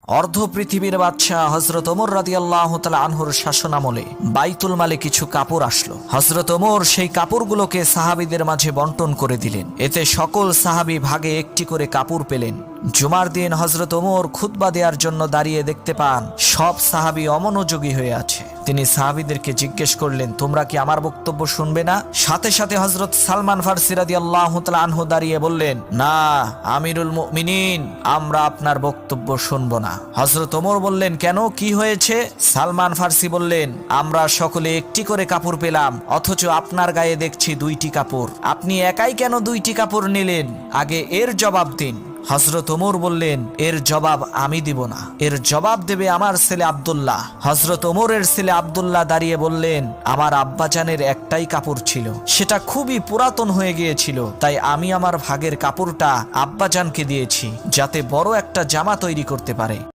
অর্ধ পৃথিবীর বাদশাহ হযরত ওমর রাদিয়াল্লাহু তাআলা আনহুর শাসনামলে বাইতুল মালে কিছু কাপড় আসলো। হযরত ওমর সেই কাপড়গুলোকে সাহাবীদের মাঝে বন্টন করে দিলেন। এতে সকল সাহাবী ভাগে একটি করে কাপড় পেলেন। জুমার দিন হযরত ওমর খুতবা দেওয়ার জন্য দাঁড়িয়ে দেখতে পান সব সাহাবী অমনোযোগী হয়ে আছে। তিনি সাহাবীদেরকে জিজ্ঞেস করলেন, তোমরা কি আমার বক্তব্য শুনবে না? সাথে সাথে হযরত সালমান ফারসি রাদিয়াল্লাহু তাআলা আনহু দাঁড়িয়ে বললেন, না আমিরুল মুমিনিন, আমরা আপনার বক্তব্য শুনব না। হযরত ওমর বললেন, কেন, কি হয়েছে? সালমান ফারসি বললেন, আমরা সকলে একটি করে কাপড় পেলাম, অথচ আপনার গায়ে দেখছি দুইটি কাপড়। আপনি একাই কেন দুইটি কাপড় নিলেন? আগে এর জবাব দিন। হযরত ওমর বললেন, এর জবাব আমি দিব না, এর জবাব দেবে আমার ছেলে আব্দুল্লাহ। হযরত ওমরের ছেলে আব্দুল্লাহ দাঁড়িয়ে বললেন, আমার আব্বাজানের একটাই কাপড় ছিল, সেটা খুবই পুরাতন হয়ে গিয়েছিল, তাই আমি আমার ভাগের কাপড়টা আব্বাজানকে দিয়েছি, যাতে বড় একটা জামা তৈরি করতে পারে।